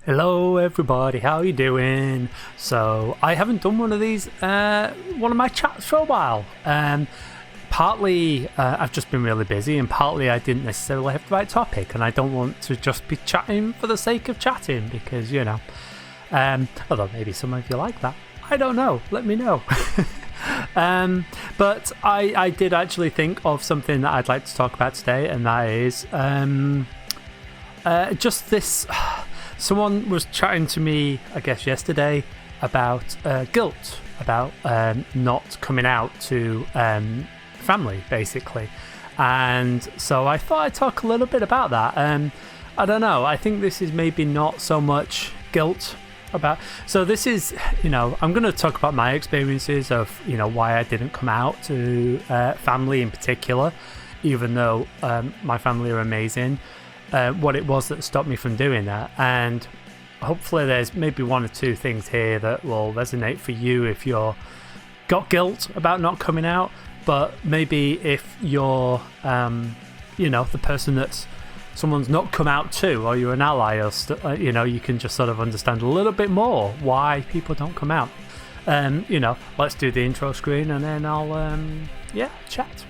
Hello everybody, how you doing? So I haven't done one of these, one of my chats for a while. Partly I've just been really busy, and partly I didn't necessarily have the right topic, and I don't want to just be chatting for the sake of chatting because, you know, although maybe some of you like that. I don't know, let me know. But I did actually think of something that I'd like to talk about today, and that is just this. Someone was chatting to me, I guess yesterday, about guilt, about not coming out to family, basically. And so I thought I'd talk a little bit about that. I don't know, I think this is maybe not so much guilt about. So this is, you know, I'm going to talk about my experiences of, you know, why I didn't come out to family in particular, even though my family are amazing. What it was that stopped me from doing that, and hopefully there's maybe one or two things here that will resonate for you if you're got guilt about not coming out, but maybe if you're you know, the person that's someone's not come out to, or you're an ally, or you know, you can just sort of understand a little bit more why people don't come out. You know, let's do the intro screen and then I'll yeah, chat.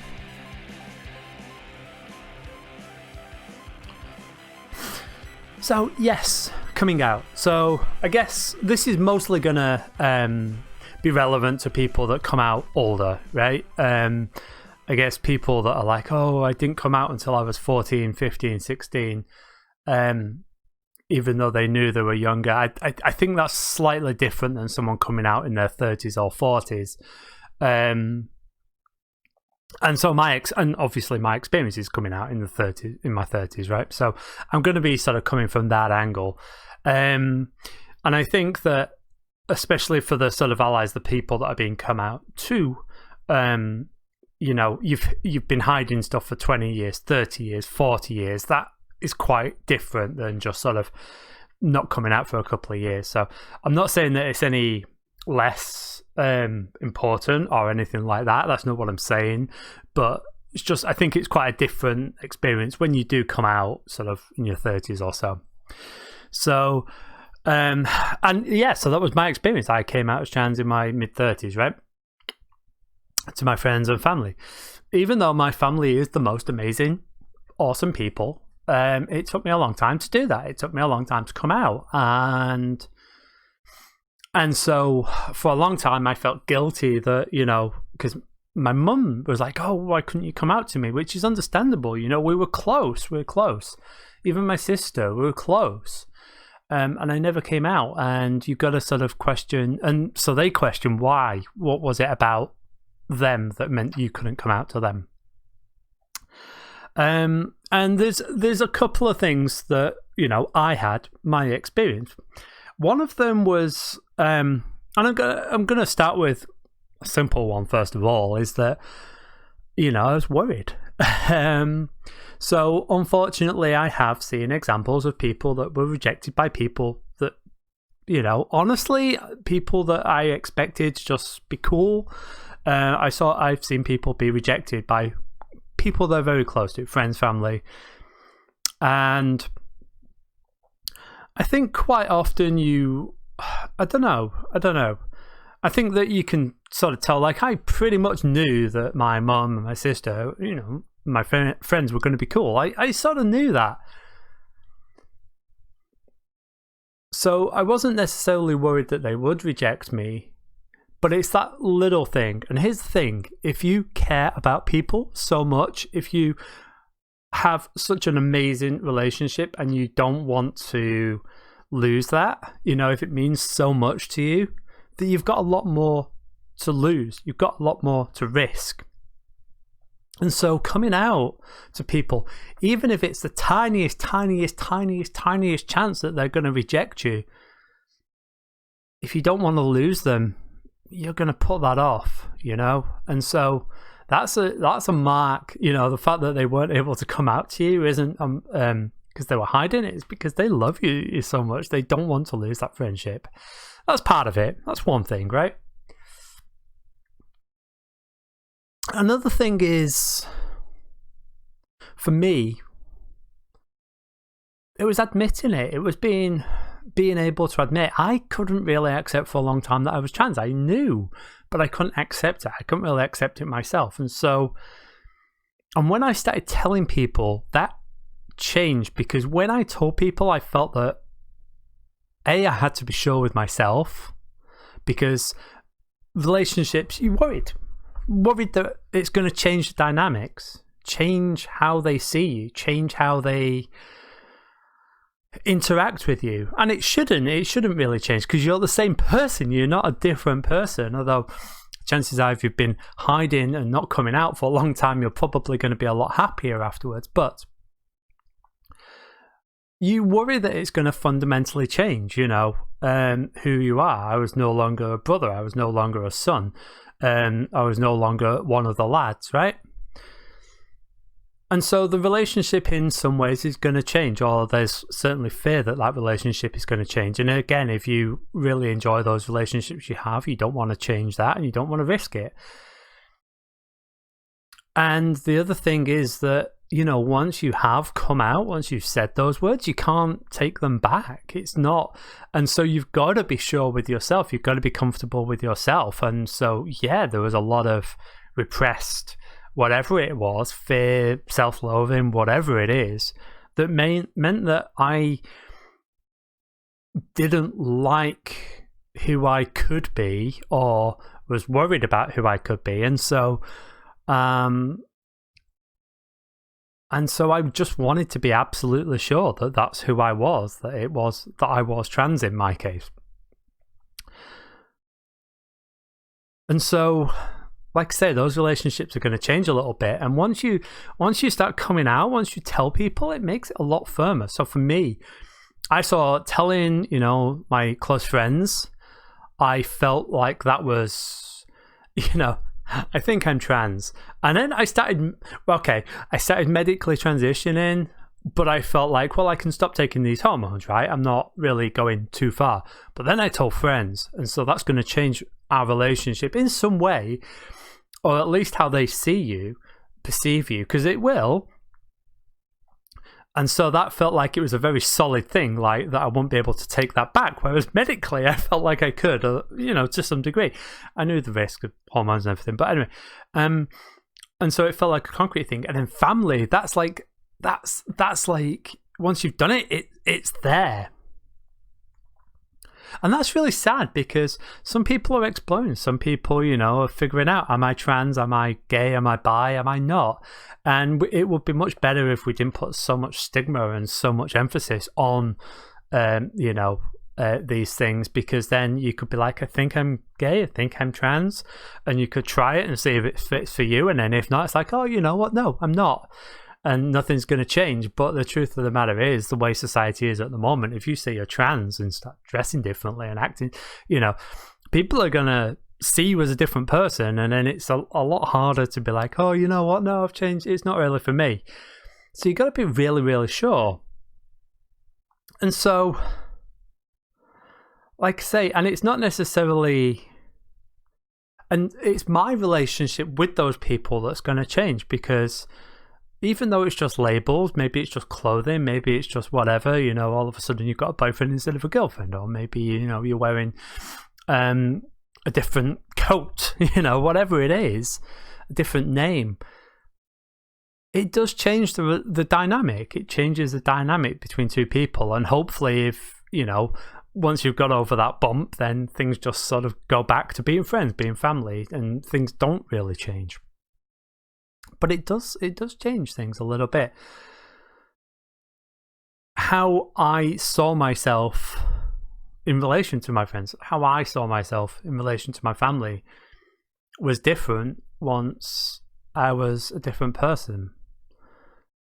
So yes, coming out. So I guess this is mostly gonna be relevant to people that come out older, right? I guess people that are like, oh, I didn't come out until I was 14, 15, 16, even though they knew they were younger. I think that's slightly different than someone coming out in their 30s or 40s. And so and obviously my experience is coming out in my 30s, right? So I'm going to be sort of coming from that angle. And I think that especially for the sort of allies, the people that are being come out to, you know, you've been hiding stuff for 20 years, 30 years, 40 years. That is quite different than just sort of not coming out for a couple of years. So I'm not saying that it's any less important or anything like that. That's not what I'm saying, but it's just, I think it's quite a different experience when you do come out sort of in your 30s or so. So and yeah, so that was my experience. I came out as trans in my mid-30s, right, to my friends and family, even though my family is the most amazing, awesome people. It took me a long time to do that. It took me a long time to come out, and so for a long time, I felt guilty that, you know, because my mum was like, oh, why couldn't you come out to me? Which is understandable. You know, we were close. Even my sister, we were close. And I never came out. And you've got to sort of question. And so they questioned why. What was it about them that meant you couldn't come out to them? And there's a couple of things that, you know, I had my experience. One of them was, and I'm gonna start with a simple one first of all, is that, you know, I was worried. So unfortunately, I have seen examples of people that were rejected by people that, you know, honestly, people that I expected to just be cool. I've seen people be rejected by people they're very close to, friends, family, and I think quite often I don't know. I think that you can sort of tell, like, I pretty much knew that my mum and my sister, you know, my friends were going to be cool. I sort of knew that. So I wasn't necessarily worried that they would reject me, but it's that little thing. And here's the thing, if you care about people so much, if you have such an amazing relationship and you don't want to lose that, you know, if it means so much to you, that you've got a lot more to lose, you've got a lot more to risk. And so coming out to people, even if it's the tiniest chance that they're going to reject you, if you don't want to lose them, you're going to put that off, you know. And so that's a mark, you know. The fact that they weren't able to come out to you isn't because they were hiding it. It's because they love you so much. They don't want to lose that friendship. That's part of it. That's one thing, right? Another thing is, for me, it was admitting it. It was being being able to admit I couldn't really accept for a long time that I was trans. I knew, but I couldn't accept it. I couldn't really accept it myself. And when I started telling people, that changed, because when I told people, I felt that I had to be sure with myself, because relationships, you worried that it's going to change the dynamics, change how they see you, change how they interact with you. And it shouldn't really change, because you're the same person. You're not a different person. Although chances are, if you've been hiding and not coming out for a long time, you're probably going to be a lot happier afterwards. But you worry that it's going to fundamentally change, who you are. I was no longer a brother. I was no longer a son. I was no longer one of the lads, right? And so the relationship in some ways is going to change, or there's certainly fear that relationship is going to change. And again, if you really enjoy those relationships you have, you don't want to change that and you don't want to risk it. And the other thing is that, once you have come out, once you've said those words, you can't take them back. It's not. And so you've got to be sure with yourself. You've got to be comfortable with yourself. And so, there was a lot of repressed, whatever it was, fear, self-loathing, whatever it is, that meant that I didn't like who I could be, or was worried about who I could be. And so I just wanted to be absolutely sure that that's who I was, that I was trans in my case. And so, like I say, those relationships are going to change a little bit. And once you start coming out, once you tell people, it makes it a lot firmer. So for me, I saw telling, my close friends, I felt like that was, I think I'm trans. And then I started medically transitioning, but I felt like, well, I can stop taking these hormones, right? I'm not really going too far. But then I told friends, and so that's going to change our relationship in some way, or at least how they see you, perceive you, because it will. And so that felt like it was a very solid thing, like that I wouldn't be able to take that back. Whereas medically, I felt like I could, to some degree. I knew the risk of hormones and everything, but anyway. And so it felt like a concrete thing. And then family, that's like once you've done it, it's there. And that's really sad, because some people are exploring. Some people, are figuring out, am I trans? Am I gay? Am I bi? Am I not? And it would be much better if we didn't put so much stigma and so much emphasis on, these things, because then you could be like, I think I'm gay, I think I'm trans, and you could try it and see if it fits for you. And then if not, it's like, oh, you know what? No, I'm not. And nothing's going to change. But the truth of the matter is, the way society is at the moment, if you say you're trans and start dressing differently and acting, people are going to see you as a different person. And then it's a lot harder to be like, oh, you know what? No, I've changed. It's not really for me. So you got to be really, really sure. And so, like I say, and it's not necessarily... And it's my relationship with those people that's going to change, because... even though it's just labels, maybe it's just clothing, maybe it's just whatever, all of a sudden you've got a boyfriend instead of a girlfriend, or maybe, you're wearing a different coat, whatever it is, a different name. It does change the dynamic. It changes the dynamic between two people. And hopefully if, once you've got over that bump, then things just sort of go back to being friends, being family, and things don't really change. But it does change things a little bit. How I saw myself in relation to my friends, how I saw myself in relation to my family was different once I was a different person.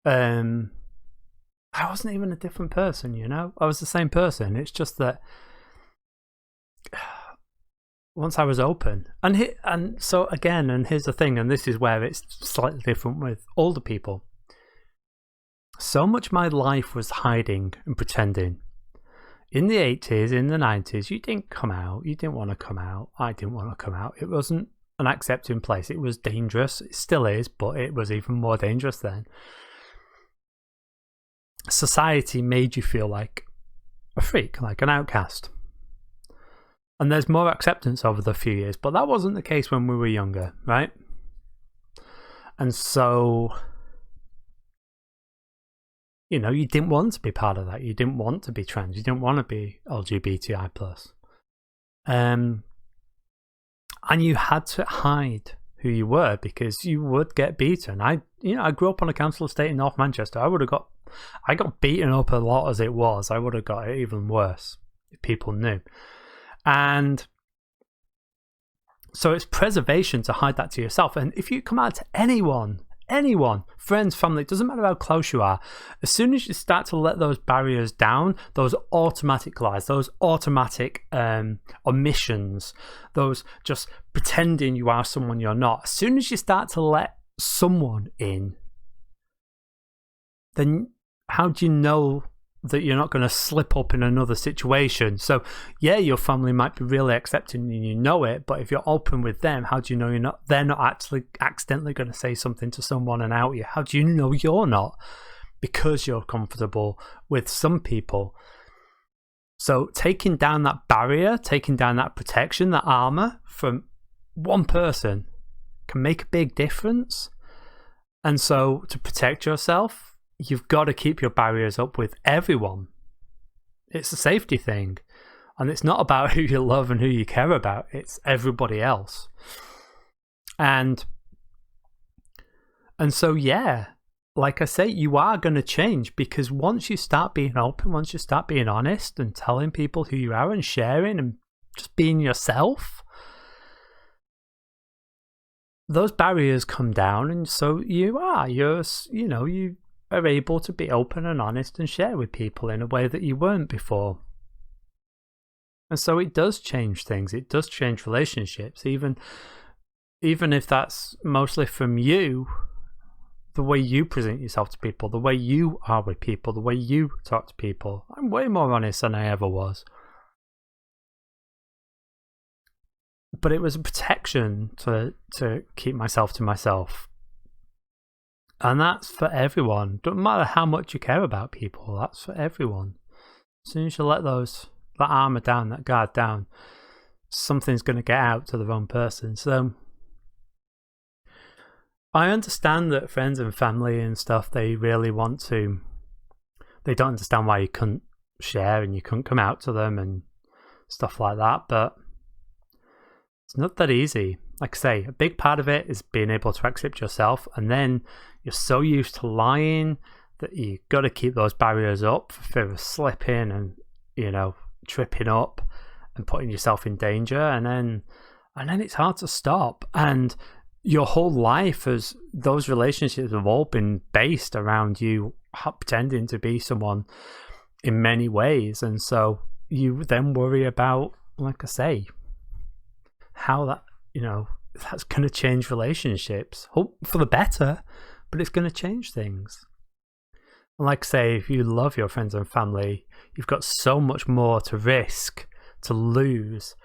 I wasn't even a different person, I was the same person. It's just that once I was open, and so again, and here's the thing, and this is where it's slightly different with older people. So much of my life was hiding and pretending. In the 80s, in the 90s, you didn't come out. You didn't want to come out. I didn't want to come out. It wasn't an accepting place. It was dangerous. It still is, but it was even more dangerous then. Society made you feel like a freak, like an outcast. And there's more acceptance over the few years, but that wasn't the case when we were younger, right? And so, you know, you didn't want to be part of that. You didn't want to be trans. You didn't want to be LGBTI+. And you had to hide who you were because you would get beaten. I grew up on a council estate in North Manchester. I got beaten up a lot as it was. I would have got it even worse if people knew. And so it's preservation to hide that to yourself. And if you come out to anyone, friends, family, it doesn't matter how close you are, as soon as you start to let those barriers down, those automatic lies, those automatic omissions, those just pretending you are someone you're not, as soon as you start to let someone in, then how do you know that you're not going to slip up in another situation? So yeah, your family might be really accepting and you know it, but if you're open with them, how do you know they're not actually accidentally going to say something to someone and out you? How do you know you're not? Because you're comfortable with some people. So taking down that barrier, taking down that protection, that armor from one person can make a big difference. And so to protect yourself, you've got to keep your barriers up with everyone. It's a safety thing. And it's not about who you love and who you care about. It's everybody else. And so, yeah, like I say, you are going to change, because once you start being open, once you start being honest and telling people who you are and sharing and just being yourself, those barriers come down. And so you are able to be open and honest and share with people in a way that you weren't before. And so it does change things. It does change relationships, even if that's mostly from you, the way you present yourself to people, the way you are with people, the way you talk to people. I'm way more honest than I ever was. But it was a protection to keep myself to myself. And that's for everyone. Doesn't matter how much you care about people, that's for everyone. As soon as you let that armor down, that guard down, something's going to get out to the wrong person. So I understand that friends and family and stuff, they really want to, they don't understand why you couldn't share and you couldn't come out to them and stuff like that, but it's not that easy. Like I say, a big part of it is being able to accept yourself, and then you're so used to lying that you got to keep those barriers up for fear of slipping and, tripping up and putting yourself in danger, and then it's hard to stop. And your whole life, as those relationships have all been based around you pretending to be someone in many ways, and so you then worry about, like I say, how that that's going to change relationships. Hope for the better, but it's going to change things. And like I say, if you love your friends and family, you've got so much more to risk, to lose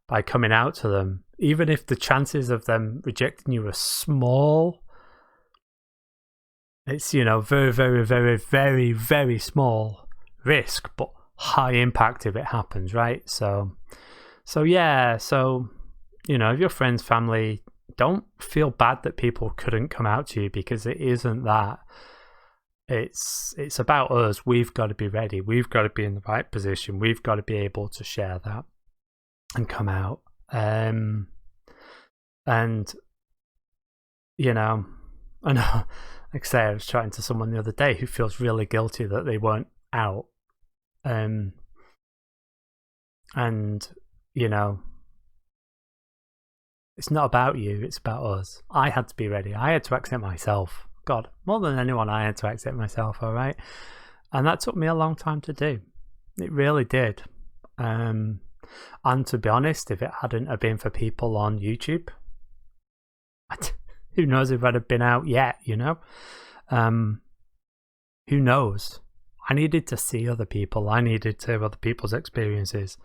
by coming out to them. Even if the chances of them rejecting you are small, it's, very, very, very, very, very small risk, but high impact if it happens, right? So yeah, if your friends, family, don't feel bad that people couldn't come out to you, because it isn't that. It's about us. We've got to be ready. We've got to be in the right position. We've got to be able to share that and come out. I know, like I say, I was chatting to someone the other day who feels really guilty that they weren't out. It's not about you, it's about us. I had to be ready. I had to accept myself. God, more than anyone, I had to accept myself, all right? And that took me a long time to do. It really did. And to be honest, if it hadn't have been for people on YouTube, who knows if I'd have been out yet, Who knows? I needed to see other people. I needed to have other people's experiences.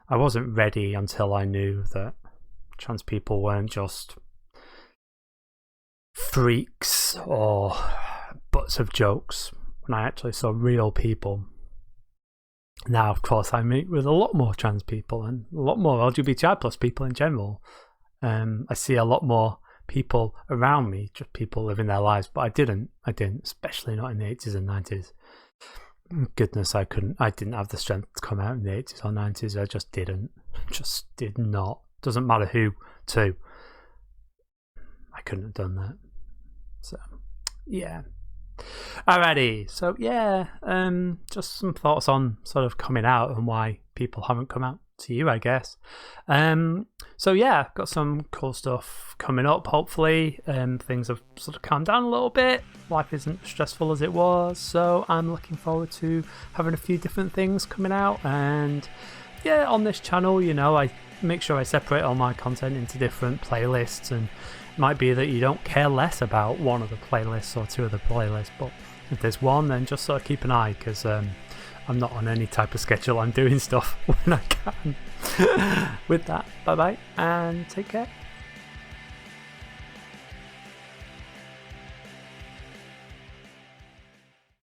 I wasn't ready until I knew that trans people weren't just freaks or butts of jokes, when I actually saw real people. Now, of course, I meet with a lot more trans people and a lot more LGBTI plus people in general. I see a lot more people around me, just people living their lives, but I didn't, especially not in the 80s and 90s. Goodness, I didn't have the strength to come out in the 80s or 90s. I just did not. Doesn't matter who to. I couldn't have done that. So, yeah. Alrighty, so yeah, just some thoughts on sort of coming out and why people haven't come out to you, I guess. So yeah, got some cool stuff coming up, hopefully. Things have sort of calmed down a little bit. Life isn't as stressful as it was, so I'm looking forward to having a few different things coming out. And yeah, on this channel, I make sure I separate all my content into different playlists, and it might be that you don't care less about one of the playlists or two of the playlists, but if there's one, then just sort of keep an eye, because I'm not on any type of schedule. I'm doing stuff when I can. With that, bye bye and take care.